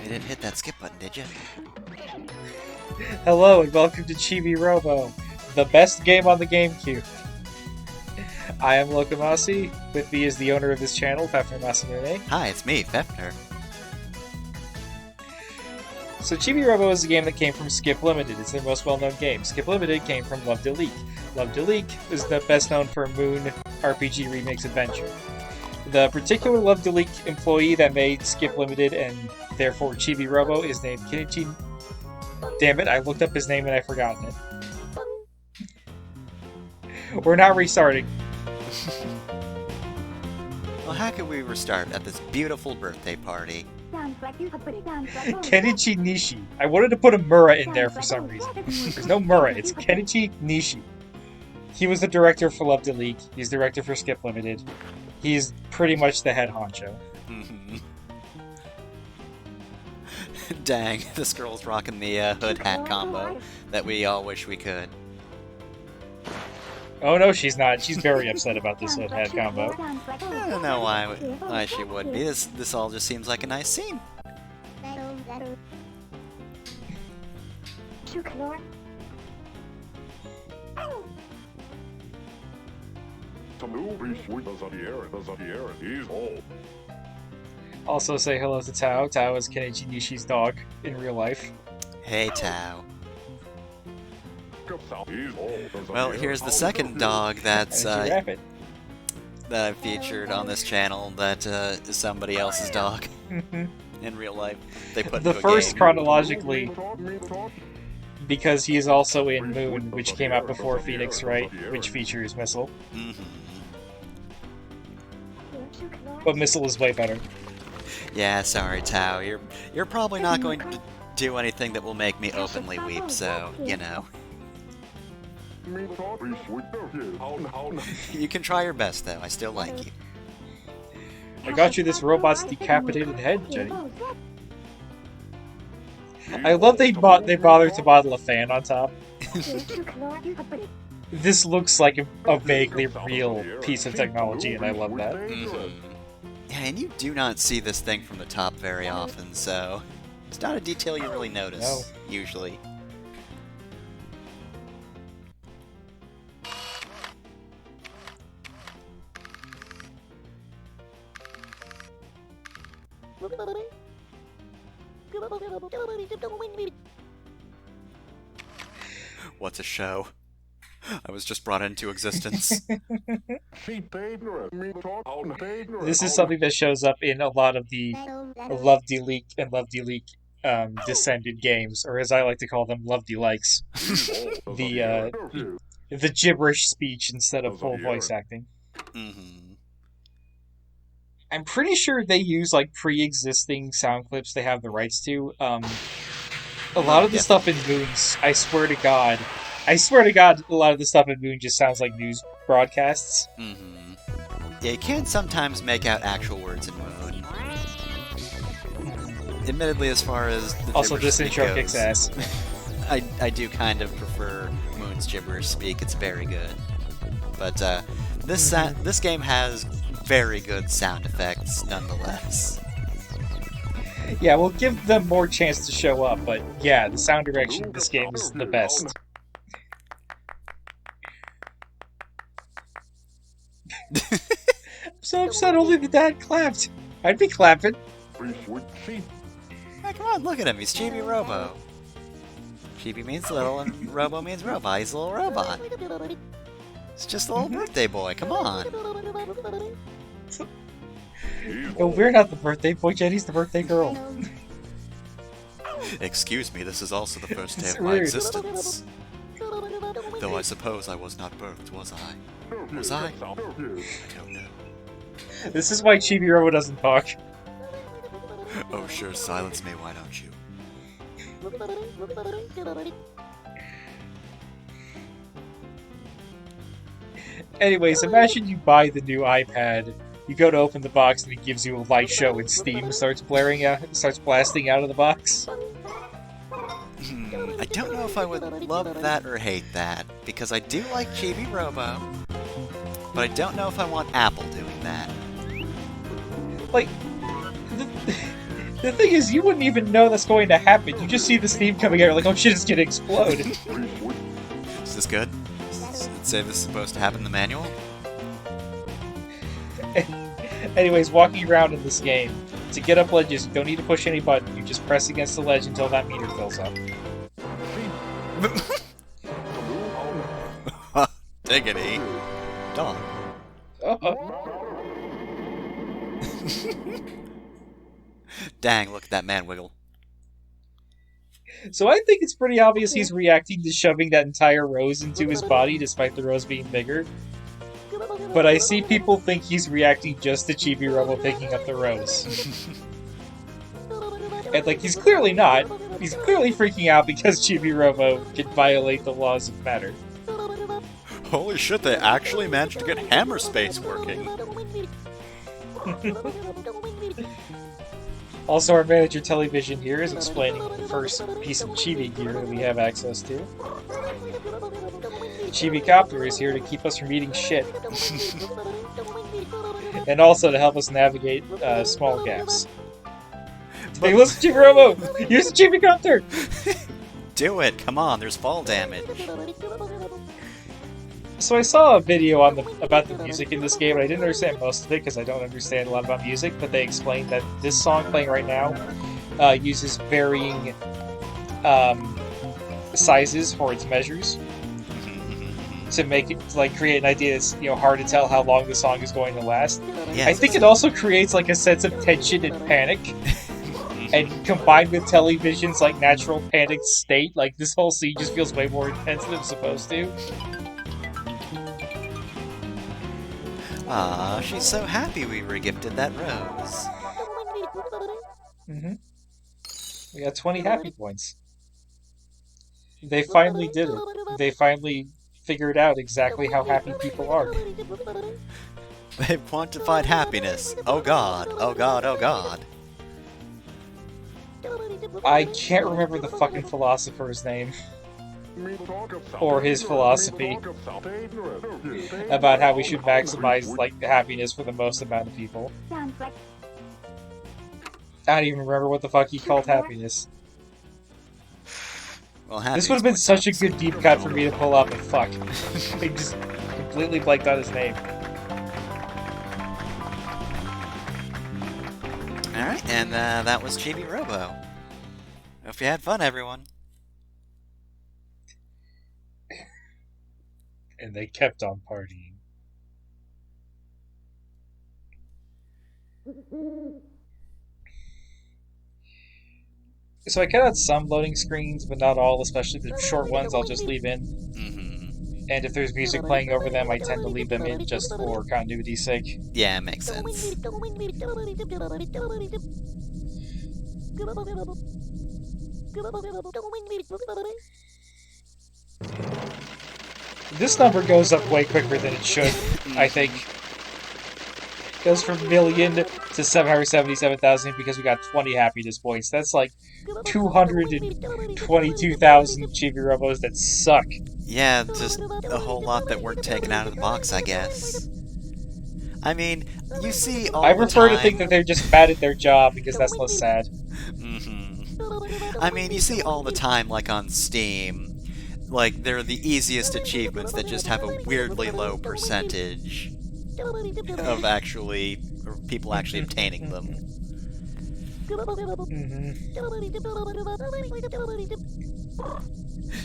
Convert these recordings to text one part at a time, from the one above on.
You didn't hit that skip button, did you? Hello and welcome to Chibi-Robo, the best game on the GameCube. I am Lokomasi. With me is the owner of this channel, Fefner Masamune. Hi, it's me, Fefner. So Chibi-Robo is a game that came from Skip Limited. It's their most well-known game. Skip Limited came from Love to Leak. Love to Leak is the best known for Moon RPG Remix Adventure. The particular Love to Leak employee that made Skip Limited and therefore Chibi-Robo is named Kenichi. Damn it, I looked up his name and I've forgotten it. We're not restarting. Well, how can we restart at this beautiful birthday party? Kenichi Nishi. I wanted to put a Mura in there for some reason. There's no Mura, it's Kenichi Nishi. He was the director for Love to Leak. He's director for Skip Limited. He's pretty much the head honcho. Dang, this girl's rocking the hood hat combo that we all wish we could. Oh no, she's not. She's very upset about this hood hat combo. I don't know why she would be. This all just seems like a nice scene. Also say hello to Tao. Tao is Kenichi Nishi's dog in real life. Hey, Tao. Well, here's the second dog that's that I've featured on this channel that is somebody else's dog in real life. They put the into a first game. chronologically, because he is also in Moon, which came out before Phoenix, right? Which features Missile. But Missile is way better. Yeah, sorry, Tao. You're probably not going to do anything that will make me openly weep, so, you know. You can try your best, though. I still like you. I got you this robot's decapitated head, Jenny. I love they bothered to model a fan on top. This looks like a vaguely real piece of technology, and I love that. Yeah, and you do not see this thing from the top very often, so it's not a detail you really notice, usually. What's a show? I was just brought into existence. This is something that shows up in a lot of the Love de Leak and Love de Leak descended games, or as I like to call them, Love de Likes. The gibberish speech instead of full voice acting. I'm pretty sure they use like pre-existing sound clips they have the rights to. A lot of the stuff in Moons, I swear to God, a lot of the stuff in Moon just sounds like news broadcasts. Yeah, you can sometimes make out actual words in Moon. Admittedly, as far as the Also, this intro goes, kicks ass. I do kind of prefer Moon's gibberish speak. It's very good. But this game has very good sound effects, nonetheless. Yeah, we'll give them more chance to show up, but yeah, the sound direction in this game is the best. I'm so upset only the dad clapped. I'd be clapping. Hey, come on, look at him. He's Chibi-Robo. Chibi means little, and Robo means robot. He's a little robot. It's just a little birthday boy. Come on. No, we're not the birthday boy. Jenny's the birthday girl. Excuse me, this is also the first day It's of my rude. existence. Though I suppose I was not birthed, was I? Was I? I don't know. This is why Chibi-Robo doesn't talk. Oh sure, silence me, why don't you? Anyways, imagine you buy the new iPad, you go to open the box and it gives you a light show and Steam starts blasting out of the box. I don't know if I would love that or hate that, because I do like Chibi-Robo, but I don't know if I want Apple doing that. Like, The thing is, you wouldn't even know that's going to happen. You just see the steam coming out, like, oh shit, it's gonna explode. Is this good? Does it say this is supposed to happen in the manual? Anyways, walking around in this game, to get up ledges, you don't need to push any button. You just press against the ledge until that meter fills up. Diggity. Dog. Dang, look at that man wiggle. So I think it's pretty obvious he's reacting to shoving that entire rose into his body, despite the rose being bigger. But I see people think he's reacting just to Chibi-Robo picking up the rose. And, like, he's clearly not. He's clearly freaking out because Chibi-Robo can violate the laws of matter. Holy shit, they actually managed to get hammer space working. Also, our manager television here is explaining the first piece of Chibi gear that we have access to. The Chibi-Copter is here to keep us from eating shit. And also to help us navigate small gaps. Hey, listen, Chibi-Robo! Use the Chibi-Copter! Do it! Come on, there's fall damage. So I saw a video about the music in this game, and I didn't understand most of it because I don't understand a lot about music, but they explained that this song playing right now uses varying sizes for its measures to make it, like, create an idea that's, you know, hard to tell how long the song is going to last. Yes. I think it also creates, like, a sense of tension and panic. And combined with television's, like, natural panicked state, like, this whole scene just feels way more intense than it's supposed to. Aw, she's so happy we were gifted that rose. Mm-hmm. We got 20 happy points. They finally did it. They finally figured out exactly how happy people are. They've quantified happiness. Oh god, oh god, oh god. I can't remember the fucking philosopher's name. Or his philosophy about how we should maximize, like, happiness for the most amount of people. I don't even remember what the fuck he called happiness. Well, this would have been such a good deep cut for me to pull up, and fuck. I just completely blanked on his name. Alright, and that was Chibi-Robo. Hope you had fun, everyone. And they kept on partying. So I cut out some loading screens, but not all, especially the short ones I'll just leave in. Mm-hmm. And if there's music playing over them, I tend to leave them in just for continuity's sake. Yeah, makes sense. This number goes up way quicker than it should, I think. It goes from million to 777,000 because we got 20 happiness points. That's like 222,000 Chibi-Robos that suck. Yeah, just a whole lot that weren't taken out of the box, I guess. I mean, you see all the time... I prefer to think that they're just bad at their job because that's less sad. Mm-hmm. I mean, you see all the time, like on Steam, like, they're the easiest achievements that just have a weirdly low percentage of people actually obtaining them.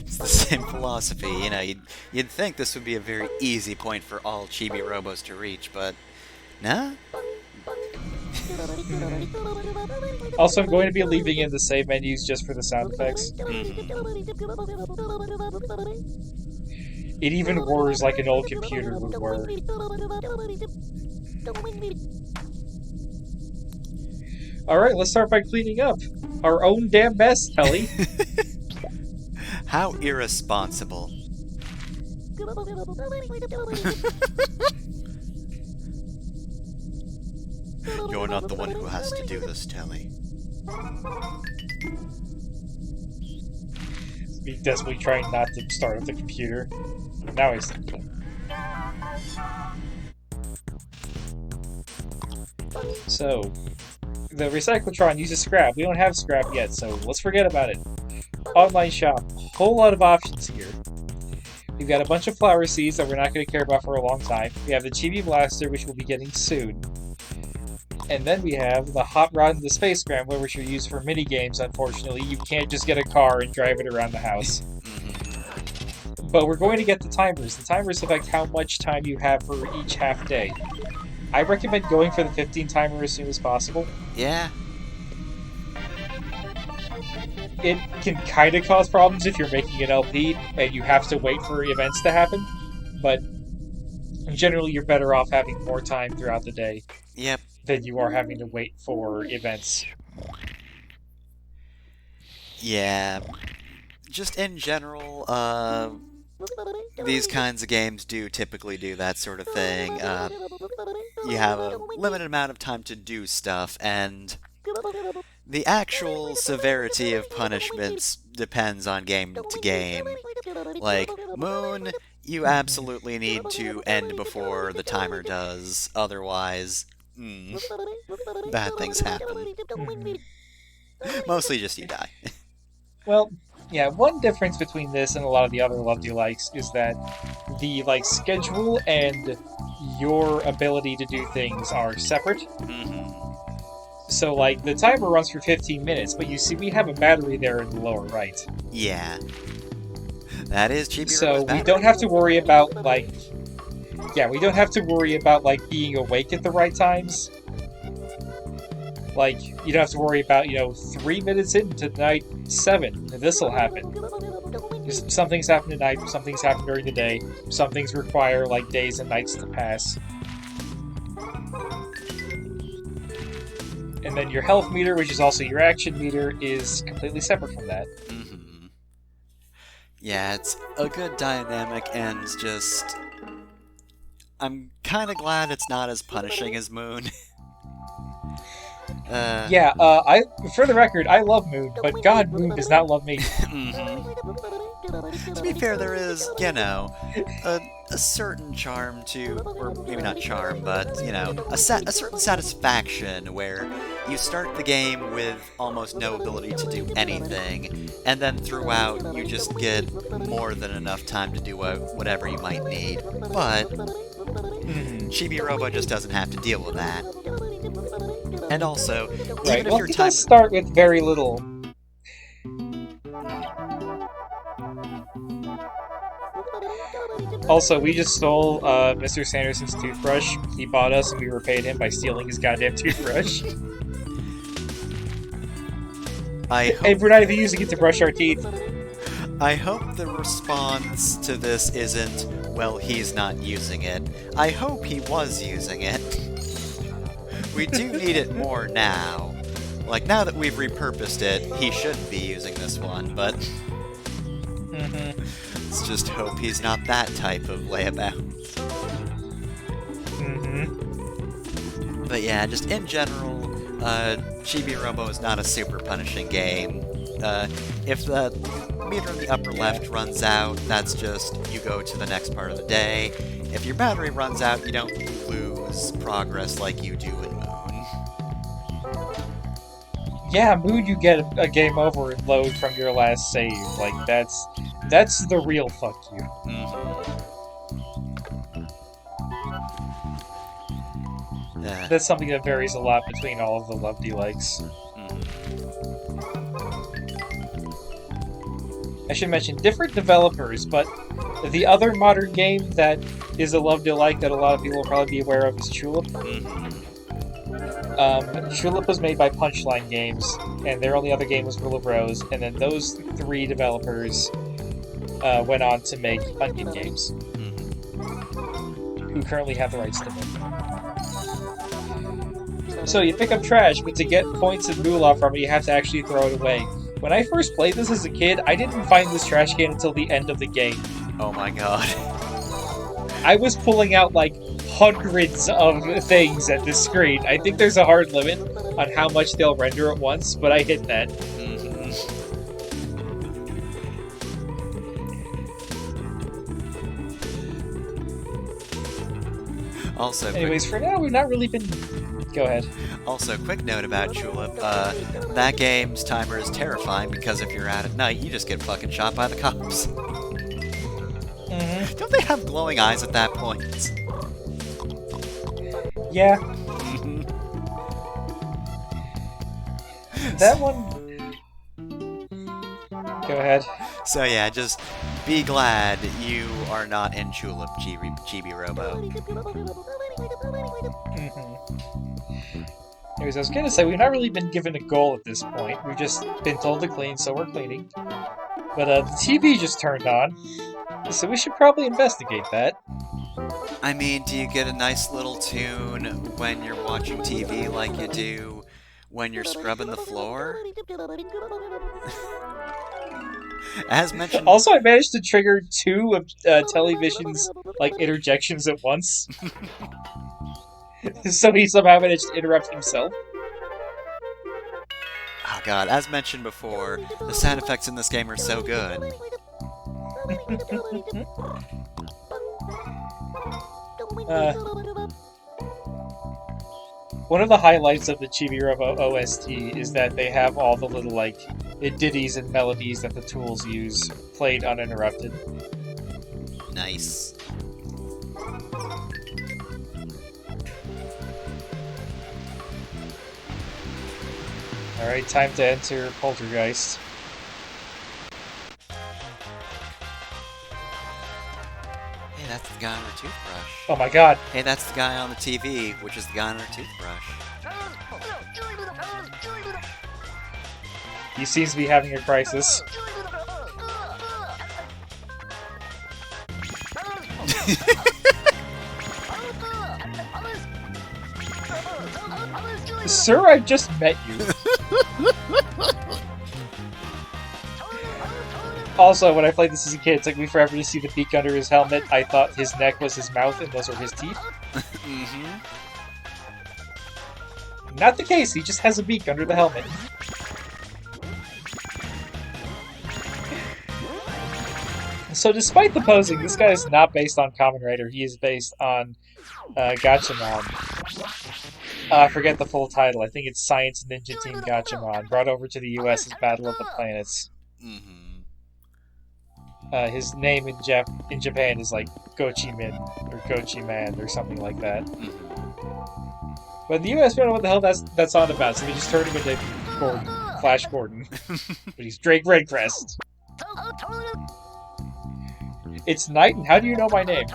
It's the same philosophy, you know, you'd think this would be a very easy point for all Chibi-Robos to reach, but nah? Also, I'm going to be leaving in the save menus just for the sound effects. It even whirs like an old computer would whir. Alright, let's start by cleaning up. Our own damn mess, Kelly. How irresponsible. You're not the one who has to do this, Telly. Me desperately trying not to start up the computer. Now he's thinking. So, The Recyclotron uses scrap. We don't have scrap yet, so let's forget about it. Online shop. Whole lot of options here. We've got a bunch of flower seeds that we're not going to care about for a long time. We have the Chibi Blaster, which we'll be getting soon. And then we have the Hot Rod and the Space Scrambler, which are used for mini games. Unfortunately, you can't just get a car and drive it around the house. But we're going to get the timers. The timers affect how much time you have for each half day. I recommend going for the 15 timer as soon as possible. Yeah. It can kind of cause problems if you're making an LP and you have to wait for events to happen, but generally you're better off having more time throughout the day than you are having to wait for events. Yeah. Just in general, these kinds of games do typically do that sort of thing. You have a limited amount of time to do stuff, and the actual severity of punishments depends on game to game. Like, Moon, you absolutely need to end before the timer does, otherwise, bad things happen. Mostly just you die. Well, yeah, one difference between this and a lot of the other Love You Likes is that the schedule and your ability to do things are separate. So, the timer runs for 15 minutes, but you see we have a battery there in the lower right. Yeah. That is Chibi-Robo's So battery. we don't have to worry about, being awake at the right times. You don't have to worry about, 3 minutes into night 7, and this'll happen. Some things happen at night, some things happen during the day, some things require, days and nights to pass. And then your health meter, which is also your action meter, is completely separate from that. Yeah, it's a good dynamic, and just... I'm kind of glad it's not as punishing as Moon. For the record, I love Moon, but God, Moon does not love me. To be fair, there is, a certain charm to, or maybe not charm, but, a certain satisfaction where you start the game with almost no ability to do anything, and then throughout you just get more than enough time to do whatever you might need. But Chibi-Robo just doesn't have to deal with that. And also, even if your time... does start with very little. Also, we just stole Mr. Sanderson's toothbrush. He bought us, and we repaid him by stealing his goddamn toothbrush. And we're not even using it to brush our teeth. I hope the response to this isn't, well, he's not using it. I hope he was using it. We do need it more now. Now that we've repurposed it, he shouldn't be using this one, but... Let's just hope he's not that type of layabout. But yeah, just in general, Chibi-Robo is not a super punishing game. If the meter in the upper left runs out, that's just, you go to the next part of the day. If your battery runs out, you don't lose progress like you do in Moon. Yeah, Moon, you get a game over and load from your last save. That's the real fuck you. That's something that varies a lot between all of the Love You Likes. I should mention different developers, but the other modern game that is a Love You Like that a lot of people will probably be aware of is Tulip. Tulip was made by Punchline Games, and their only other game was Rule of Rose, and then those 3 developers went on to make Onion Games, who currently have the rights to them. So you pick up trash, but to get points and moolah from it, you have to actually throw it away. When I first played this as a kid, I didn't find this trash can until the end of the game. Oh my god. I was pulling out, hundreds of things at this screen. I think there's a hard limit on how much they'll render at once, but I hit that. Also, Anyways, for now, we've not really been... Go ahead. Also, quick note about Julep. That game's timer is terrifying because if you're out at night, you just get fucking shot by the cops. Mm-hmm. Don't they have glowing eyes at that point? Yeah. That one... Go ahead. So yeah, just be glad you are not in Julep, Chibi-Robo. Anyways, I was gonna say, we've not really been given a goal at this point. We've just been told to clean, so we're cleaning. But the TV just turned on, so we should probably investigate that. I mean, do you get a nice little tune when you're watching TV like you do when you're scrubbing the floor? As mentioned... Also, I managed to trigger 2 of Television's, like, interjections at once. So he somehow managed to interrupt himself. Oh god, as mentioned before, the sound effects in this game are so good. One of the highlights of the Chibi-Robo OST is that they have all the little, like, ditties and melodies that the tools use played uninterrupted. Nice. Alright, time to enter Poltergeist. Hey, that's the guy on the toothbrush. Oh my god. Hey, that's the guy on the TV, which is the guy on our toothbrush. He seems to be having a crisis. Sir, I've just met you. Also, when I played this as a kid, it took me forever to see the beak under his helmet. I thought his neck was his mouth and those were his teeth. Mm-hmm. Not the case, he just has a beak under the helmet. So despite the posing, this guy is not based on Kamen Rider, he is based on Gatchaman. I forget the full title, I think it's Science Ninja Team Gatchaman, brought over to the US as Battle of the Planets. Mm-hmm. His name in Japan is like Gochi-min, or Gochi-man, or something like that. Mm-hmm. But in the US, we don't know what the hell that's on about, so we just turned him into Gordon, Flash Gordon. But he's Drake Red Crest. It's night, and how do you know my name?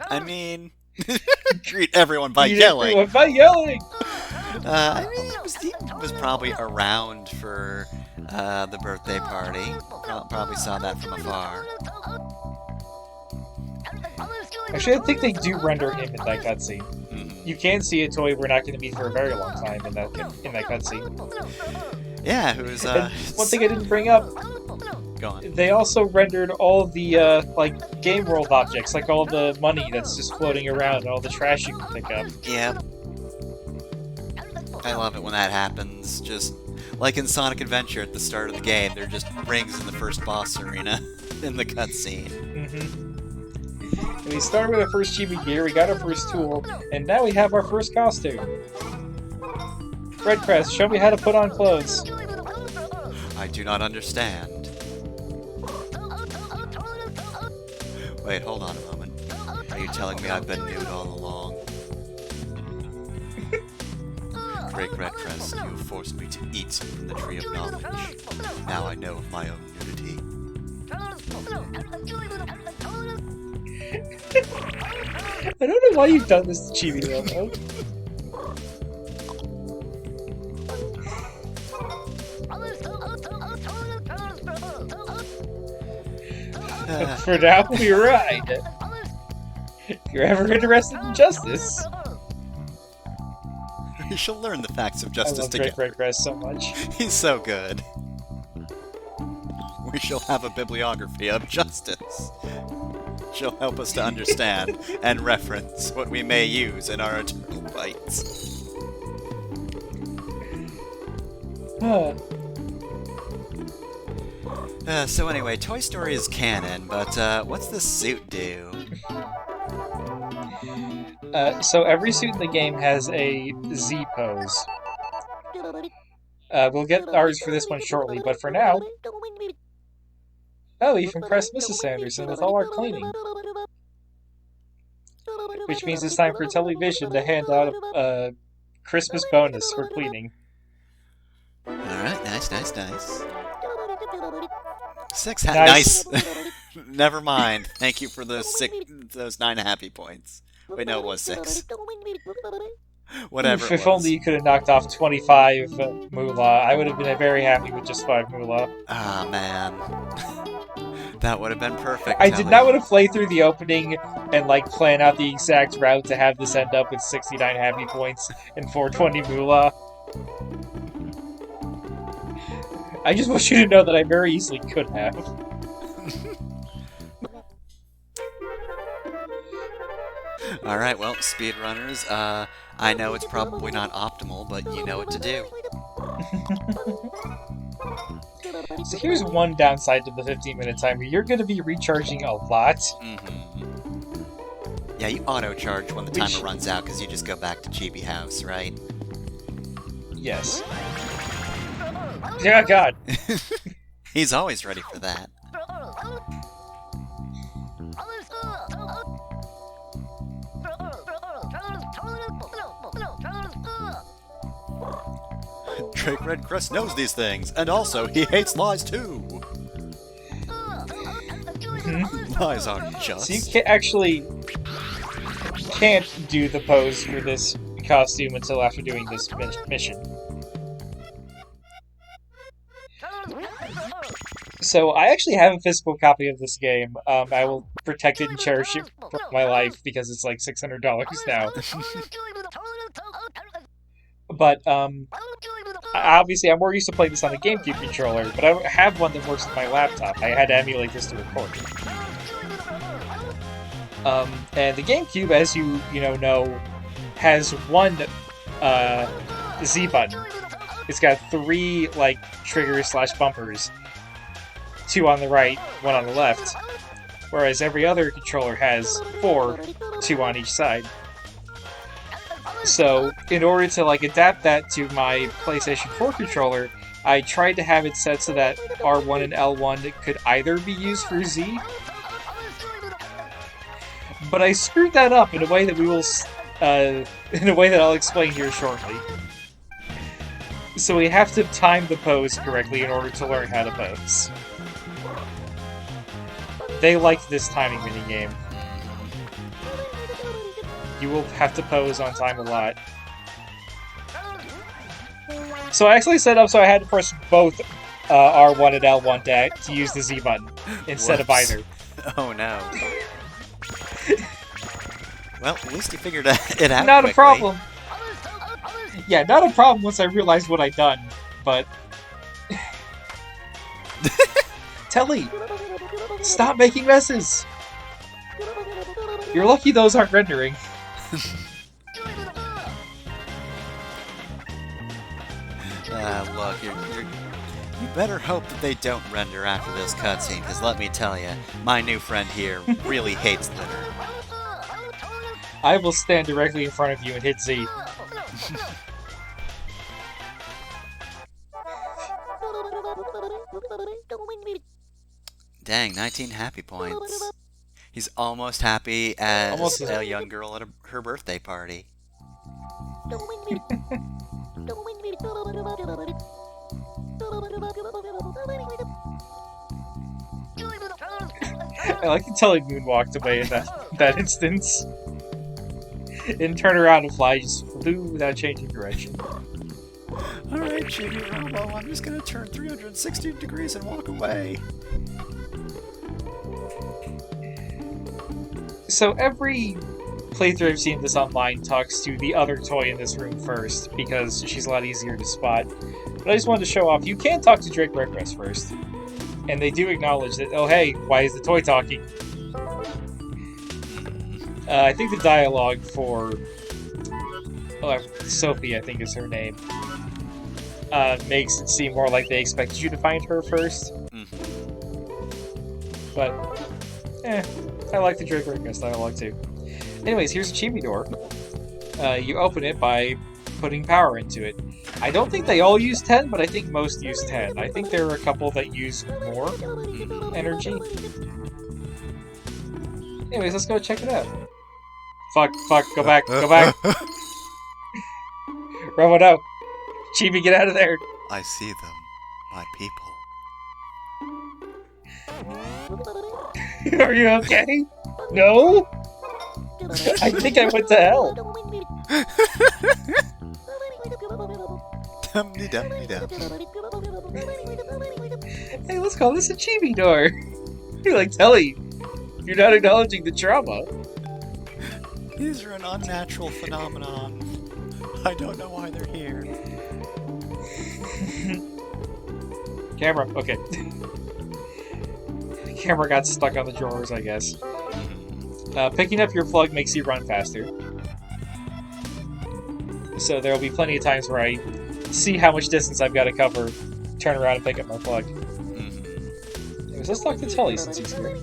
I mean, greet everyone by yelling. Everyone by yelling! I mean, he was probably around for the birthday party. Probably saw that from afar. Actually, I think they do render him in that cutscene. Mm-hmm. You can see a toy we're not going to meet for a very long time in that cutscene. Yeah, who's And one thing I didn't bring up, go on. they also rendered all of the like game world objects, like all the money that's just floating around and all the trash you can pick up. Yep. I love it when that happens. Just like in Sonic Adventure at the start of the game, there are just rings in the first boss arena in the cutscene. Mm-hmm. And we started with our first Chibi gear, we got our first tool, and now we have our first costume. Red Crest, show me how to put on clothes. I do not understand. Wait, hold on a moment. Are you telling me I've been nude all along? Great Red Crest, you have forced me to eat from the tree of knowledge. Now I know of my own nudity. I don't know why you've done this to Chibi-Robo. For now, we ride. If you're ever interested in justice, You shall learn the facts of I justice love together. Red Crest so much. He's so good. We shall have a bibliography of justice. She'll help us to understand and reference what we may use in our eternal fights. So anyway, Toy Story is canon, but what's the suit do? So every suit in the game has a Z pose. We'll get ours for this one shortly, but for now... Oh, you've impressed Mrs. Sanderson with all our cleaning. Which means it's time for television to hand out a Christmas bonus for cleaning. Alright, nice. Nice. Never mind. Thank you for those 9 happy points. Wait, no, it was 6. Whatever it was. If only you could have knocked off 25 moolah, I would have been very happy with just 5 moolah. Ah, man. That would have been perfect. I did not want to play through the opening and plan out the exact route to have this end up with 69 happy points and 420 moolah. I just want you to know that I very easily could have. Alright, well, speedrunners, I know it's probably not optimal, but you know what to do. So here's one downside to the 15-minute timer. You're going to be recharging a lot. Yeah, you auto-charge when the timer runs out, because you just go back to Chibi House, right? Yes. Yeah, God. He's always ready for that. Drake Red Crest knows these things, and also he hates lies too. Lies aren't just. So you can't do the pose for this costume until after doing this mission. So I actually have a physical copy of this game. I will protect it and cherish it for my life because it's like $600 now. But obviously I'm more used to playing this on a GameCube controller, but I don't have one that works with my laptop. I had to emulate this to record. And the GameCube, as you know, has one Z button. It's got 3 triggers/bumpers. 2 on the right, 1 on the left. Whereas every other controller has 4, 2 on each side. So, in order to adapt that to my PlayStation 4 controller, I tried to have it set so that R1 and L1 could either be used for Z. But I screwed that up in a way that I'll explain here shortly. So we have to time the pose correctly in order to learn how to pose. They liked this timing minigame. You will have to pose on time a lot. So I actually set up so I had to press both R1 and L1 to use the Z button instead of either. Oh no. Well, at least you figured it out Not quickly. a problem. Yeah, not a problem once I realized what I'd done, but... Telly! Stop making messes! You're lucky those aren't rendering. Look, you better hope that they don't render after this cutscene, because let me tell you, my new friend here really hates litter. I will stand directly in front of you and hit Z. Dang, 19 happy points. He's almost happy as a young girl at her birthday party. I like to tell him Moon walked away in that instance. And turn around and fly, just flew without changing direction. Alright, Chibi-Robo, I'm just gonna turn 360 degrees and walk away. So every playthrough I've seen this online talks to the other toy in this room first, because she's a lot easier to spot. But I just wanted to show off, you can talk to Drake Red Crest first. And they do acknowledge that, oh hey, why is the toy talking? I think the dialogue for Sophie, I think is her name, makes it seem more like they expected you to find her first. Mm-hmm. But, I like the Drake Red Crest dialogue too. Anyways, here's a Chibi door. You open it by putting power into it. I don't think they all use 10, but I think most use 10. I think there are a couple that use more energy. Anyways, let's go check it out. Fuck, go back. Robo, no! Chibi, get out of there! I see them, my people. Are you okay? No? I think I went to hell. Dum-de-dum-de-dum. Hey, let's call this a Chibi door. You're like, Telly, you're not acknowledging the trauma. These are an unnatural phenomenon. I don't know why they're here. Camera, okay. Camera got stuck on the drawers, I guess. Picking up your plug makes you run faster. So there will be plenty of times where I see how much distance I've got to cover, turn around and pick up my plug. Anyways, let's talk to Telly since he's here.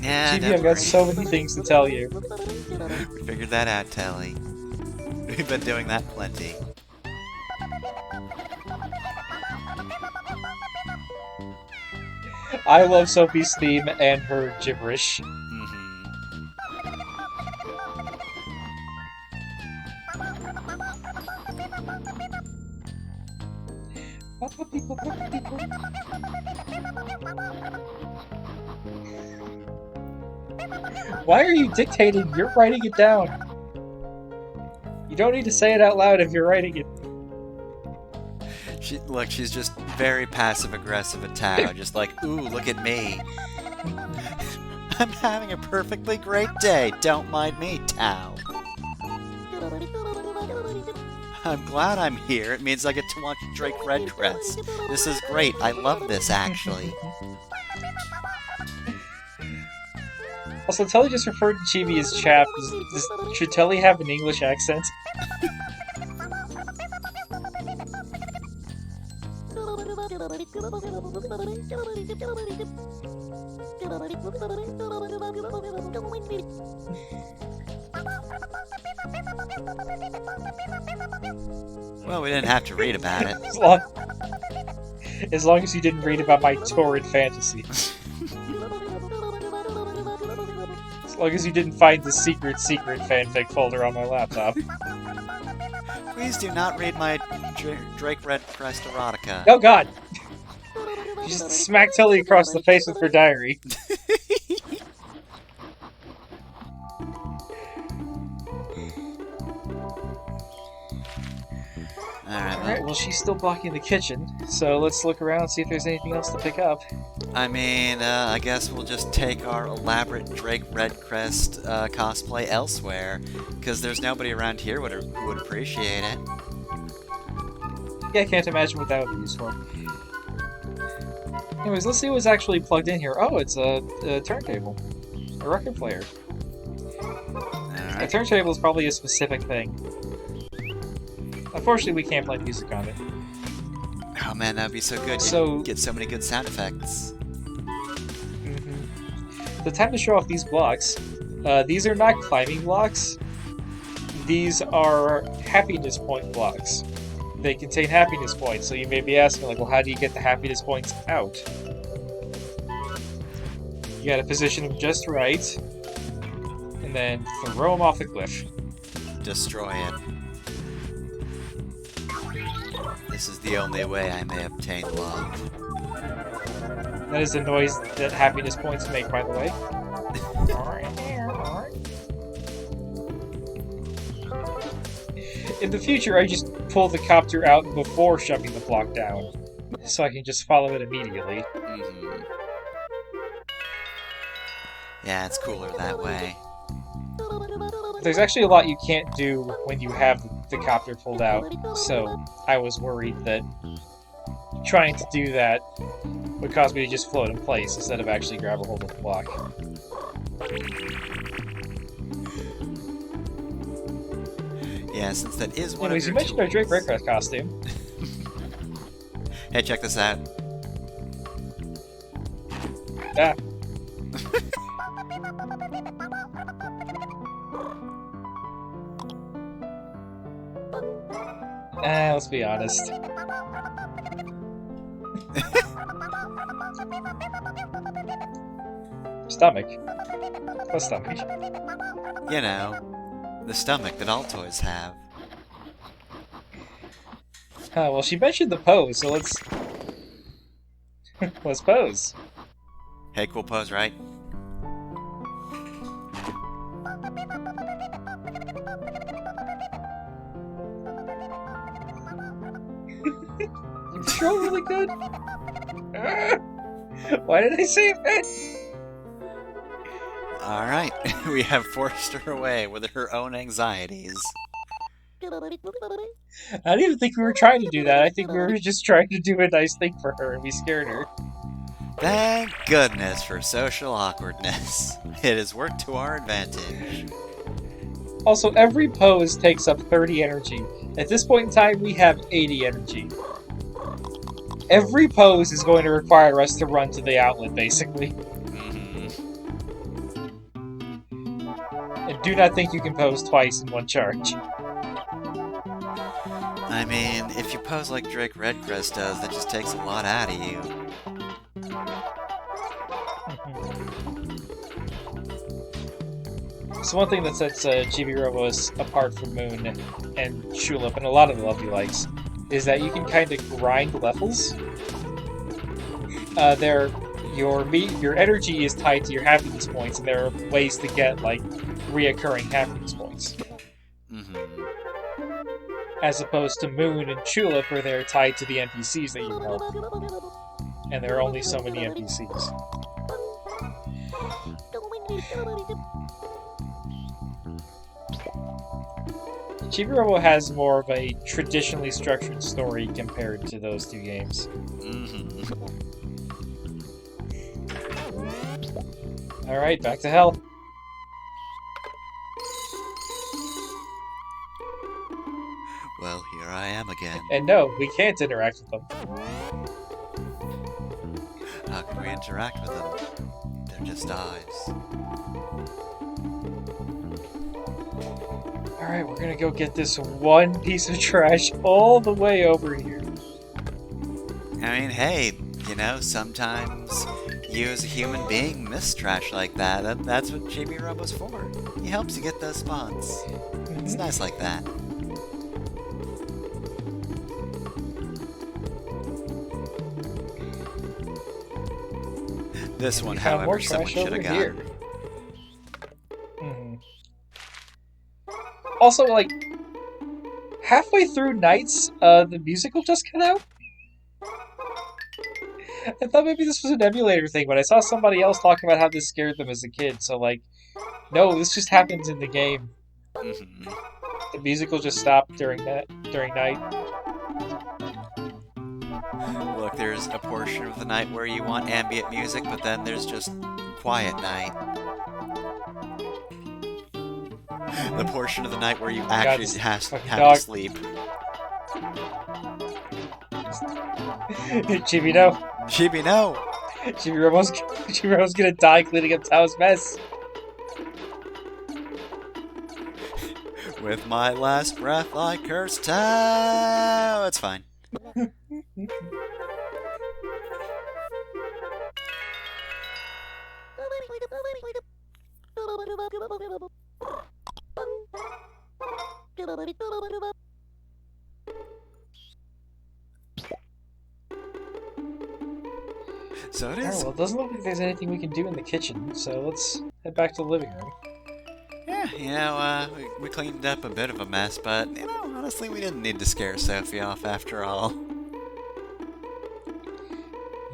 Yeah, Chibi, I've got so many things to tell you. We figured that out, Telly. We've been doing that plenty. I love Sophie's theme and her gibberish. Why are you dictating? You're writing it down. You don't need to say it out loud if you're writing it. Look, she's just very passive-aggressive at Tao, just like, ooh, look at me. I'm having a perfectly great day, don't mind me, Tao. I'm glad I'm here, it means I get to watch Drake Red Crest. This is great, I love this, actually. Also, Telly just referred to Chibi as chap. Should Telly have an English accent? Well, we didn't have to read about it. As long as you didn't read about my torrid fantasy. As long as you didn't find the secret fanfic folder on my laptop. Please do not read my Drake Red Crest erotica. Oh god! You just smacked Tilly across the face with her diary. Alright, well she's still blocking the kitchen, so let's look around and see if there's anything else to pick up. I mean, I guess we'll just take our elaborate Drake Red Crest cosplay elsewhere, because there's nobody around here who would appreciate it. Yeah, I can't imagine what that would be used for. Anyways, let's see what's actually plugged in here. Oh, it's a turntable. A record player. Alright. A turntable is probably a specific thing. Unfortunately, we can't play music on it. Oh man, that'd be so good. You'd get so many good sound effects. The time to show off these blocks. These are not climbing blocks. These are happiness point blocks. They contain happiness points, so you may be asking, like, well, how do you get the happiness points out? You gotta position them just right, and then throw them off the cliff. Destroy it. This is the only way I may obtain love. That is the noise that happiness points make, by the way. In the future, I just pull the copter out before shoving the block down, so I can just follow it immediately. Yeah, it's cooler that way. There's actually a lot you can't do when you have the copter pulled out, so I was worried that trying to do that would cause me to just float in place instead of actually grab a hold of the block. Yeah, since that is one Anyways, of you your mentioned our Drake Red tools. Crest costume. Hey, check this out. Ah. Let's be honest. Stomach. What stomach? You know, the stomach that all toys have. Well, she mentioned the pose, so let's... let's pose. Hey, cool pose, right? Control really good. Why did I say that? Alright, we have forced her away with her own anxieties. I don't even think we were trying to do that. I think we were just trying to do a nice thing for her and we scared her. Thank goodness for social awkwardness. It has worked to our advantage. Also, every pose takes up 30 energy. At this point in time, we have 80 energy. Every pose is going to require us to run to the outlet, basically. And do not think you can pose twice in one charge. I mean, if you pose like Drake Red Crest does, that just takes a lot out of you. So one thing that sets Chibi-Robo apart from Moon and Shulip and a lot of the love he likes is that you can kind of grind levels. Your energy is tied to your happiness points, and there are ways to get like reoccurring happiness points. As opposed to Moon and Tulip, where they're tied to the NPCs that you help. And there are only so many NPCs. Chibi-Robo has more of a traditionally structured story compared to those two games. Alright, back to hell. Well, here I am again. And no, we can't interact with them. How can we interact with them? They're just eyes. Alright, we're gonna go get this one piece of trash all the way over here. I mean, hey, you know, sometimes you as a human being miss trash like that. That's what Chibi-Robo's for. He helps you get those spots. It's nice like that. This one, however, someone should have gotten. Also, like, halfway through Nights, the musical just cut out? I thought maybe this was an emulator thing, but I saw somebody else talking about how this scared them as a kid, so like, no, this just happens in the game. The musical just stopped during night. Look, there's a portion of the night where you want ambient music, but then there's just quiet night. The portion of the night where you actually have to sleep. Chibi, no. Chibi, no! Chibi-Robo's gonna die cleaning up Tao's mess. With my last breath, I curse Tao! It's fine. So it is. Well, it doesn't look like there's anything we can do in the kitchen, so let's head back to the living room. Yeah, you know, we cleaned up a bit of a mess, but, you know, honestly, we didn't need to scare Sophie off after all.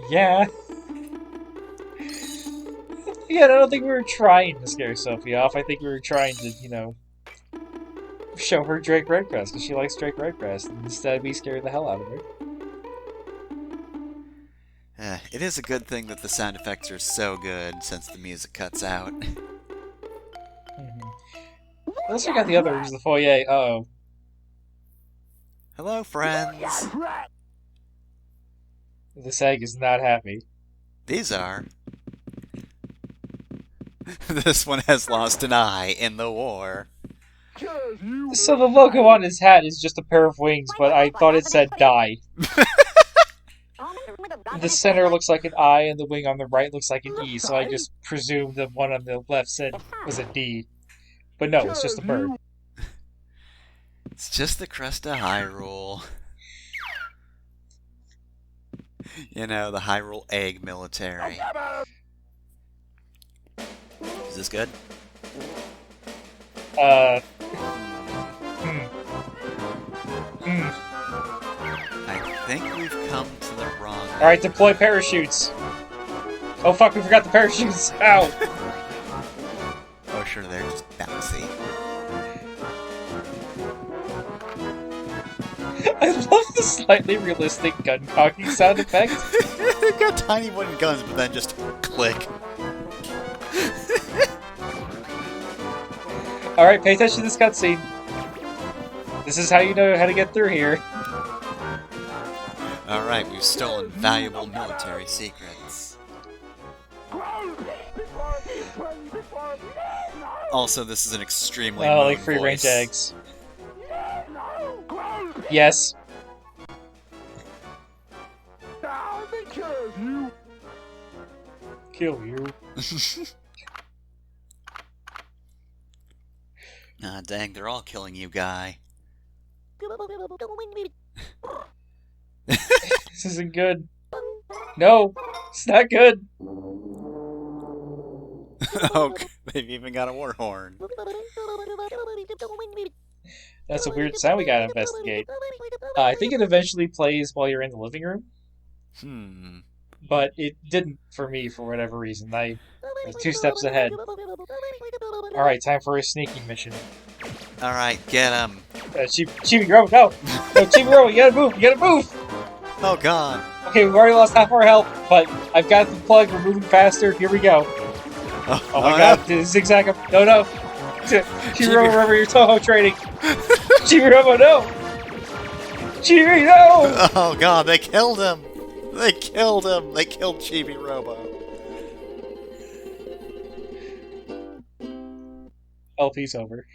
Yeah. Yeah, I don't think we were trying to scare Sophie off. I think we were trying to, you know, show her Drake Red Crest, because she likes Drake Red Crest, and instead we scared the hell out of her. It is a good thing that the sound effects are so good since the music cuts out. Let's check out the other rooms of the foyer. Uh-oh. Hello, friends. This egg is not happy. These are. This one has lost an eye in the war. So the logo on his hat is just a pair of wings, but I thought it said die. The center looks like an I, and the wing on the right looks like an E, so I just presumed the one on the left was a D. But no, it's just a bird. It's just the crest of Hyrule. You know, the Hyrule egg military. Is this good? I think we've come to the wrong... Alright, deploy parachutes! Oh fuck, we forgot the parachutes! Ow! Oh sure, they're just bouncy. I love the slightly realistic gun cocking sound effect. They've got tiny wooden guns, but then just click. Alright, pay attention to this cutscene. This is how you know how to get through here. Alright, we've stolen valuable military secrets. Also, this is an extremely Oh, moon like free range voice. eggs. Yes. Kill you. Ah, dang, they're all killing you, guy. This isn't good. No, it's not good. Oh, they've even got a war horn. That's a weird sound we gotta investigate. I think it eventually plays while you're in the living room, but it didn't for me for whatever reason. I was 2 steps ahead. Alright, time for a sneaking mission. Alright, get him. Chibi-Robo, no! No, Chibi-Robo, you gotta move! Oh god. Okay, we've already lost half our health, but I've got the plug, we're moving faster, here we go. Oh my god, zigzag up. No. Chibi-Robo, remember your Toho training. Chibi-Robo, no! Chibi, no! Oh god, they killed him! They killed him! They killed Chibi-Robo. LP's over.